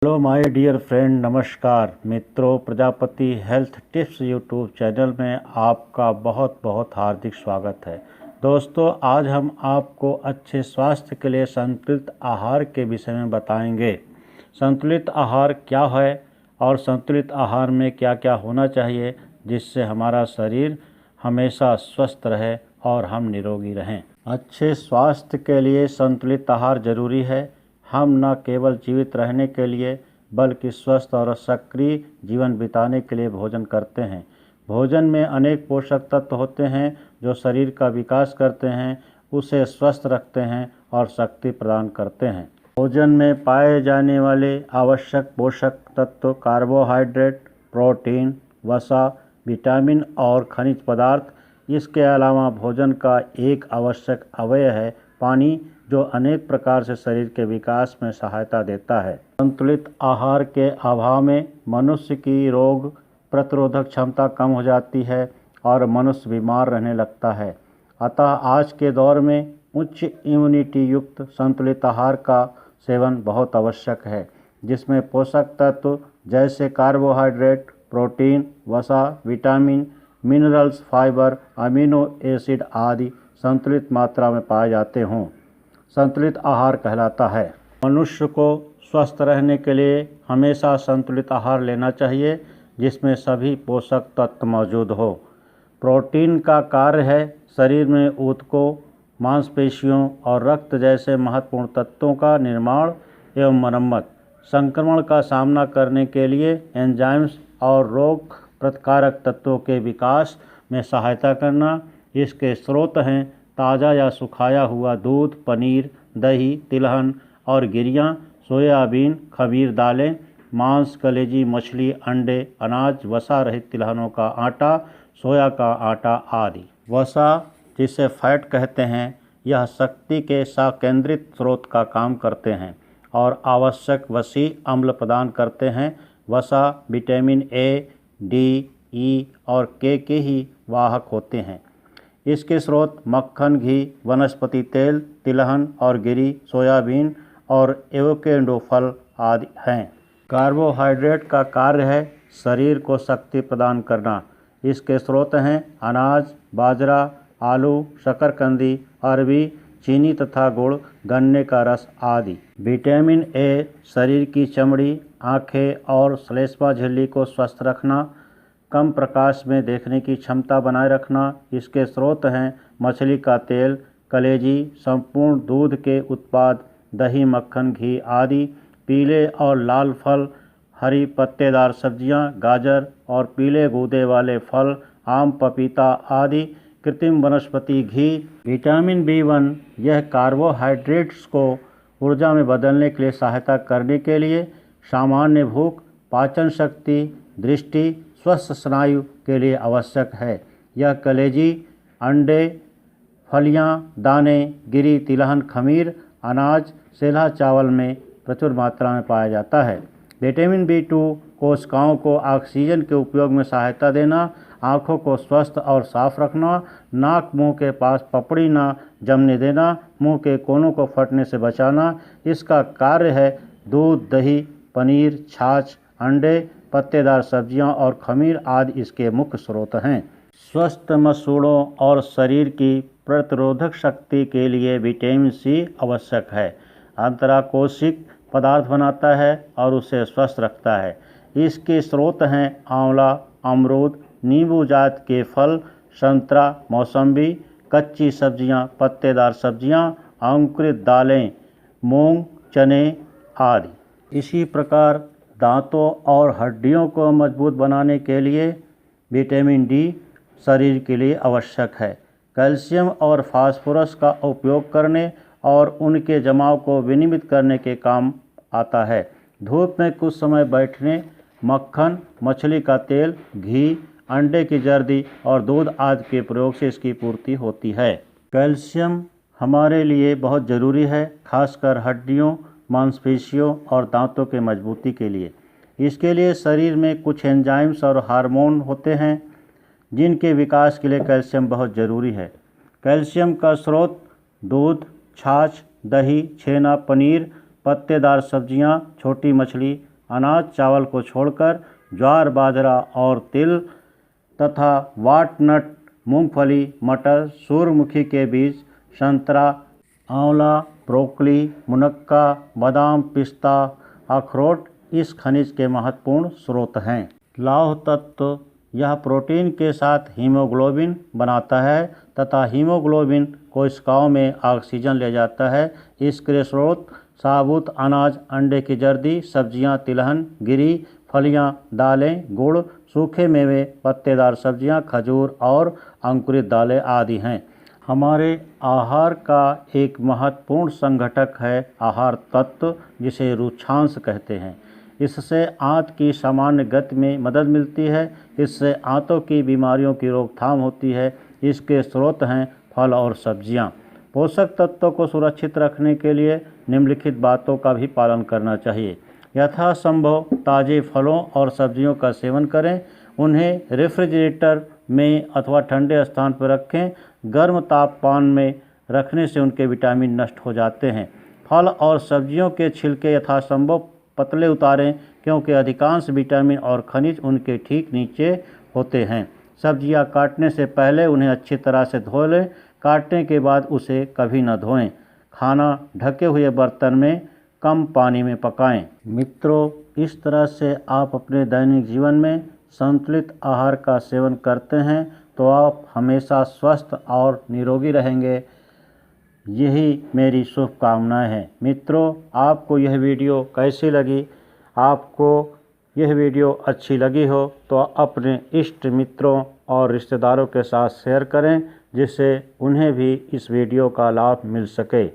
Hello my dear friend, नमस्कार मित्रों। Prajapati health tips YouTube channel में आपका बहुत बहुत हार्दिक स्वागत है। दोस्तों, आज हम आपको अच्छे स्वास्थ्य के लिए संतुलित आहार के विषय में बताएंगे। संतुलित आहार क्या है और संतुलित आहार में क्या क्या होना चाहिए जिससे हमारा शरीर हमेशा स्वस्थ रहे और हम निरोगी रहें। अच्छे स्वास्थ्य के लिए संतुलित आहार जरूरी है। हम न केवल जीवित रहने के लिए बल्कि स्वस्थ और सक्रिय जीवन बिताने के लिए भोजन करते हैं। भोजन में अनेक पोषक तत्व होते हैं जो शरीर का विकास करते हैं, उसे स्वस्थ रखते हैं और शक्ति प्रदान करते हैं। भोजन में पाए जाने वाले आवश्यक पोषक तत्व कार्बोहाइड्रेट, प्रोटीन, वसा, विटामिन और खनिज पदार्थ। इसके अलावा भोजन का एक आवश्यक अवयव है पानी, जो अनेक प्रकार से शरीर के विकास में सहायता देता है। संतुलित आहार के अभाव में मनुष्य की रोग प्रतिरोधक क्षमता कम हो जाती है और मनुष्य बीमार रहने लगता है। अतः आज के दौर में उच्च इम्यूनिटी युक्त संतुलित आहार का सेवन बहुत आवश्यक है, जिसमें पोषक तत्व जैसे कार्बोहाइड्रेट, प्रोटीन, वसा, vitamin, minerals, fibre, amino acid आदि संतुलित मात्रा में पाए जाते हों संतुलित आहार कहलाता है। मनुष्य को स्वस्थ रहने के लिए हमेशा संतुलित आहार लेना चाहिए, जिसमें सभी पोषक तत्व मौजूद हो। प्रोटीन का कार्य है शरीर में ऊतकों, मांसपेशियों और रक्त जैसे महत्वपूर्ण तत्वों का निर्माण एवं मरम्मत। संक्रमण का सामना करने के लिए एंजाइम्स और रोग प्रतिकारक तत्वों के विकास में सहायता करना। इसके स्रोत हैं ताज़ा या सुखाया हुआ दूध, पनीर, दही, तिलहन और गिरियाँ, सोयाबीन, खमीर दालें, मांस, कलेजी, मछली, अंडे, अनाज, वसा रहित तिलहनों का आटा, सोया का आटा आदि। वसा, जिसे फैट कहते हैं, यह शक्ति के संकेंद्रित स्रोत का काम करते हैं और आवश्यक वसी अम्ल प्रदान करते हैं। वसा विटामिन ए, डी, ई और के ही वाहक होते हैं। इसके स्रोत मक्खन, घी, वनस्पति तेल, तिलहन और गिरी, सोयाबीन और एवोकेडो फल आदि हैं। कार्बोहाइड्रेट का कार्य है शरीर को शक्ति प्रदान करना। इसके स्रोत हैं अनाज, बाजरा, आलू, शकरकंदी, अरबी, चीनी तथा गुड़, गन्ने का रस आदि। विटामिन ए शरीर की चमड़ी, आँखें और श्लेष्मा झिल्ली को स्वस्थ रखना, कम प्रकाश में देखने की क्षमता बनाए रखना। इसके स्रोत हैं मछली का तेल, कलेजी, संपूर्ण दूध के उत्पाद, दही, मक्खन, घी आदि। पीले और लाल फल, हरी पत्तेदार सब्जियां, गाजर और पीले गूदे वाले फल, आम, पपीता आदि। कृत्रिम वनस्पति घी। विटामिन B1 यह कार्बोहाइड्रेट्स को ऊर्जा में बदलने के लिए सहायता करने के लिए सामान्य भूख, पाचन शक्ति, दृष्टि, स्वस्थ स्नायु के लिए आवश्यक है। यह कलेजी, अंडे, फलियां, दाने, गिरी, तिलहन, खमीर, अनाज, सेला चावल में प्रचुर मात्रा में पाया जाता है। विटामिन B2 कोशिकाओं को ऑक्सीजन के उपयोग में सहायता देना, आँखों को स्वस्थ और साफ रखना, नाक मुंह के पास पपड़ी न जमने देना, मुंह के कोनों को फटने से बचाना। इसका कार्य है दूध, दही, पनीर, छाछ, अंडे, पत्तेदार सब्जियां और खमीर आदि इसके मुख्य स्रोत हैं। स्वस्थ मसूड़ों और शरीर की प्रतिरोधक शक्ति के लिए विटामिन C आवश्यक है। अंतराकोशिक पदार्थ बनाता है और उसे स्वस्थ रखता है। इसके स्रोत हैं आंवला, अमरूद, नींबू जात के फल, संतरा, मौसम्बी, कच्ची सब्जियां, पत्तेदार सब्जियां, अंकुरित दालें, मूंग, चने आदि। इसी प्रकार दांतों और हड्डियों को मजबूत बनाने के लिए विटामिन D शरीर के लिए आवश्यक है। कैल्शियम और फास्फोरस का उपयोग करने और उनके जमाव को विनियमित करने के काम आता है। धूप में कुछ समय बैठने, मक्खन, मछली का तेल, घी, अंडे की जर्दी और दूध आदि के प्रयोग से इसकी पूर्ति होती है। कैल्शियम हमारे लिए बहुत ज़रूरी है, खासकर हड्डियों, मांसपेशियों और दांतों के मजबूती के लिए। इसके लिए शरीर में कुछ एंजाइम्स और हार्मोन होते हैं जिनके विकास के लिए कैल्शियम बहुत ज़रूरी है। कैल्शियम का स्रोत दूध, छाछ, दही, छेना, पनीर, पत्तेदार सब्जियां, छोटी मछली अनाज चावल को छोड़कर ज्वार बाजरा और तिल तथा वाटनट मूंगफली मटर सूरजमुखी के बीज संतरा आंवला ब्रोकली मुनक्का बादाम पिस्ता अखरोट इस खनिज के महत्वपूर्ण स्रोत हैं। लौह तत्व यह प्रोटीन के साथ हीमोग्लोबिन बनाता है तथा हीमोग्लोबिन कोशिकाओं में ऑक्सीजन ले जाता है। इसके स्रोत साबुत अनाज अंडे की जर्दी सब्जियां तिलहन गिरी फलियां दालें गुड़ सूखे मेवे पत्तेदार सब्जियां खजूर और अंकुरित दालें आदि हैं। हमारे आहार का एक महत्वपूर्ण संघटक है आहार तत्व जिसे रुक्षांश कहते हैं। इससे आंत की सामान्य गति में मदद मिलती है। इससे आंतों की बीमारियों की रोकथाम होती है। इसके स्रोत हैं फल और सब्जियां। पोषक तत्वों को सुरक्षित रखने के लिए निम्नलिखित बातों का भी पालन करना चाहिए। यथासंभव ताज़े फलों और सब्जियों का सेवन करें। उन्हें रेफ्रिजरेटर में अथवा ठंडे स्थान पर रखें। गर्म तापमान में रखने से उनके विटामिन नष्ट हो जाते हैं। फल और सब्जियों के छिलके यथासंभव पतले उतारें क्योंकि अधिकांश विटामिन और खनिज उनके ठीक नीचे होते हैं। सब्जियां काटने से पहले उन्हें अच्छी तरह से धो लें। काटने के बाद उसे कभी न धोएं। खाना ढके हुए बर्तन में कम पानी में पकाएं। मित्रों, इस तरह से आप अपने दैनिक जीवन में संतुलित आहार का सेवन करते हैं तो आप हमेशा स्वस्थ और निरोगी रहेंगे। यही मेरी शुभकामनाएं हैं। मित्रों, आपको यह वीडियो कैसी लगी? आपको यह वीडियो अच्छी लगी हो तो अपने इष्ट मित्रों और रिश्तेदारों के साथ शेयर करें जिससे उन्हें भी इस वीडियो का लाभ मिल सके।